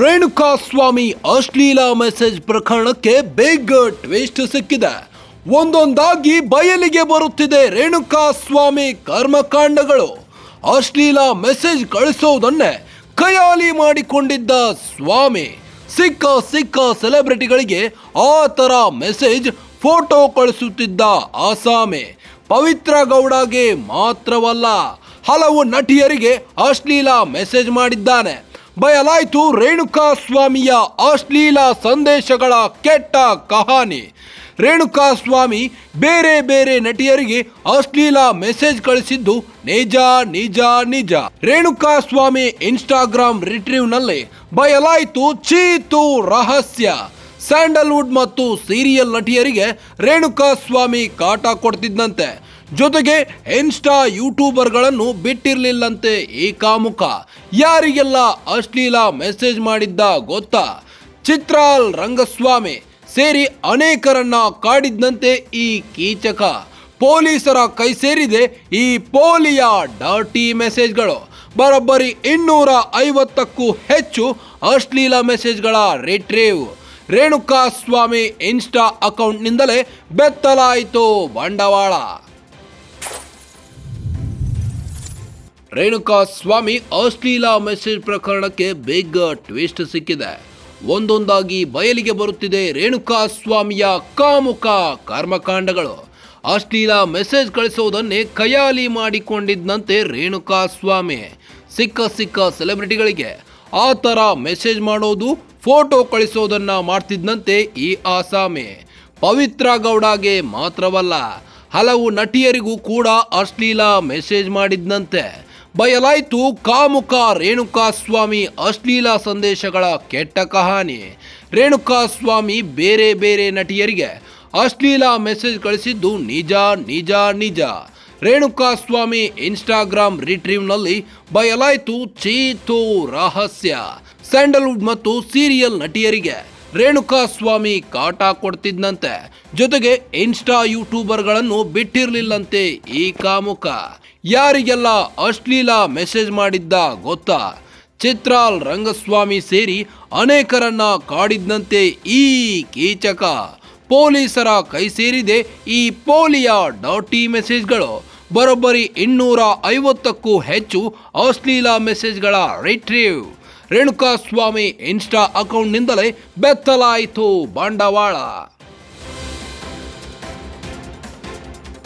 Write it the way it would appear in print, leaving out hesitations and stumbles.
ರೇಣುಕಾಸ್ವಾಮಿ ಅಶ್ಲೀಲ ಮೆಸೇಜ್ ಪ್ರಕರಣಕ್ಕೆ big twist ಸಿಕ್ಕಿದೆ. ಒಂದೊಂದಾಗಿ ಬಯಲಿಗೆ ಬರುತ್ತಿದೆ ರೇಣುಕಾಸ್ವಾಮಿ ಕರ್ಮಕಾಂಡಗಳು. ಅಶ್ಲೀಲ ಮೆಸೇಜ್ ಕಳಿಸೋದನ್ನೇ ಕೈಯಾಲಿ ಮಾಡಿಕೊಂಡಿದ್ದ ಸ್ವಾಮಿ ಸಿಕ್ಕ ಸೆಲೆಬ್ರಿಟಿಗಳಿಗೆ ಆ ಥರ ಮೆಸೇಜ್ ಫೋಟೋ ಕಳಿಸುತ್ತಿದ್ದ ಆಸಾಮಿ ಪವಿತ್ರ ಗೌಡಗೆ ಮಾತ್ರವಲ್ಲ, ಹಲವು ನಟಿಯರಿಗೆ ಅಶ್ಲೀಲ ಮೆಸೇಜ್ ಮಾಡಿದ್ದಾನೆ. ಬಯಲಾಯಿತು ರೇಣುಕಾಸ್ವಾಮಿಯ ಅಶ್ಲೀಲ ಸಂದೇಶಗಳ ಕೆಟ್ಟ ಕಹಾನಿ. ರೇಣುಕಾಸ್ವಾಮಿ ಬೇರೆ ಬೇರೆ ನಟಿಯರಿಗೆ ಅಶ್ಲೀಲ ಮೆಸೇಜ್ ಕಳಿಸಿದ್ದು ನಿಜ. ರೇಣುಕಾಸ್ವಾಮಿ ಇನ್ಸ್ಟಾಗ್ರಾಮ್ ರಿಟ್ರೀವ್ನಲ್ಲಿ ಬಯಲಾಯಿತು ಚೀತು ರಹಸ್ಯ. ಸ್ಯಾಂಡಲ್ವುಡ್ ಮತ್ತು ಸೀರಿಯಲ್ ನಟಿಯರಿಗೆ ರೇಣುಕಾಸ್ವಾಮಿ ಕಾಟ ಕೊಡ್ತಿದ್ದಂತೆ. ಜೊತೆಗೆ ಇನ್ಸ್ಟಾ ಯೂಟ್ಯೂಬರ್ಗಳನ್ನು ಬಿಟ್ಟಿರ್ಲಿಲ್ಲಂತೆ ಈ ಕಾಮುಕ. ಯಾರಿಗೆಲ್ಲ ಅಶ್ಲೀಲ ಮೆಸೇಜ್ ಮಾಡಿದ್ದ ಗೊತ್ತಾ? ಚಿತ್ರಾಲ್ ರಂಗಸ್ವಾಮಿ ಸೇರಿ ಅನೇಕರನ್ನ ಕಾಡಿದ್ದಂತೆ ಈ ಕೀಚಕ. ಪೊಲೀಸರ ಕೈ ಸೇರಿದೆ ಈ ಪೋಲಿಯ ಡರ್ಟಿ ಮೆಸೇಜ್ಗಳು. ಬರೋಬ್ಬರಿ 250ಕ್ಕೂ ಹೆಚ್ಚು ಅಶ್ಲೀಲ ಮೆಸೇಜ್ಗಳ ರಿಟ್ರೀವ್. ರೇಣುಕಾಸ್ವಾಮಿ ಇನ್ಸ್ಟಾ ಅಕೌಂಟ್ನಿಂದಲೇ ಬೆತ್ತಲಾಯಿತು ಬಂಡವಾಳ. ರೇಣುಕಾಸ್ವಾಮಿ ಅಶ್ಲೀಲ ಮೆಸೇಜ್ ಪ್ರಕರಣಕ್ಕೆ ಬಿಗ್ ಟ್ವಿಸ್ಟ್ ಸಿಕ್ಕಿದೆ. ಒಂದೊಂದಾಗಿ ಬಯಲಿಗೆ ಬರುತ್ತಿದೆ ರೇಣುಕಾಸ್ವಾಮಿಯ ಕಾಮುಕ ಕರ್ಮಕಾಂಡಗಳು. ಅಶ್ಲೀಲ ಮೆಸೇಜ್ ಕಳಿಸೋದನ್ನೇ ಕೈಯಾಲಿ ಮಾಡಿಕೊಂಡಿದ್ದಂತೆ ರೇಣುಕಾಸ್ವಾಮಿ ಸಿಕ್ಕ ಸೆಲೆಬ್ರಿಟಿಗಳಿಗೆ ಆ ಥರ ಮೆಸೇಜ್ ಮಾಡೋದು, ಫೋಟೋ ಕಳಿಸೋದನ್ನ ಮಾಡ್ತಿದ್ದಂತೆ ಈ ಆಸಾಮಿ ಪವಿತ್ರ ಗೌಡಗೆ ಮಾತ್ರವಲ್ಲ, ಹಲವು ನಟಿಯರಿಗೂ ಕೂಡ ಅಶ್ಲೀಲ ಮೆಸೇಜ್ ಮಾಡಿದ್ದಂತೆ. ಬಯಲಾಯಿತು ಕಾಮುಕ ರೇಣುಕಾಸ್ವಾಮಿ ಅಶ್ಲೀಲ ಸಂದೇಶಗಳ ಕೆಟ್ಟ ಕಹಾನಿ. ರೇಣುಕಾಸ್ವಾಮಿ ಬೇರೆ ಬೇರೆ ನಟಿಯರಿಗೆ ಅಶ್ಲೀಲ ಮೆಸೇಜ್ ಕಳಿಸಿದ್ದು ನಿಜ. ರೇಣುಕಾಸ್ವಾಮಿ ಇನ್ಸ್ಟಾಗ್ರಾಮ್ ರಿಟ್ರೀವ್ನಲ್ಲಿ ಬಯಲಾಯಿತು ಚೀತು ರಹಸ್ಯ. ಸ್ಯಾಂಡಲ್ವುಡ್ ಮತ್ತು ಸೀರಿಯಲ್ ನಟಿಯರಿಗೆ ರೇಣುಕಾಸ್ವಾಮಿ ಕಾಟ ಕೊಡ್ತಿದ್ದಂತೆ. ಜೊತೆಗೆ ಇನ್ಸ್ಟಾ ಯೂಟ್ಯೂಬರ್ಗಳನ್ನು ಬಿಟ್ಟಿರ್ಲಿಲ್ಲಂತೆ ಈ ಕಾಮುಕ. ಯಾರಿಗೆಲ್ಲ ಅಶ್ಲೀಲ ಮೆಸೇಜ್ ಮಾಡಿದ್ದ ಗೊತ್ತಾ? ಚಿತ್ರಾಲ್ ರಂಗಸ್ವಾಮಿ ಸೇರಿ ಅನೇಕರನ್ನ ಕಾಡಿದ್ದಂತೆ ಈ ಕೀಚಕ. ಪೊಲೀಸರ ಕೈ ಸೇರಿದೆ ಈ ಪೋಲಿಯ ಡರ್ಟಿ ಮೆಸೇಜ್ಗಳು. ಬರೋಬ್ಬರಿ 250ಕ್ಕೂ ಹೆಚ್ಚು ಅಶ್ಲೀಲ ಮೆಸೇಜ್ಗಳ ರಿಟ್ರೀವ್. ರೇಣುಕಾಸ್ವಾಮಿ ಇನ್ಸ್ಟಾ ಅಕೌಂಟ್ನಿಂದಲೇ ಬೆತ್ತಲಾಯಿತು ಬಂಡವಾಳ.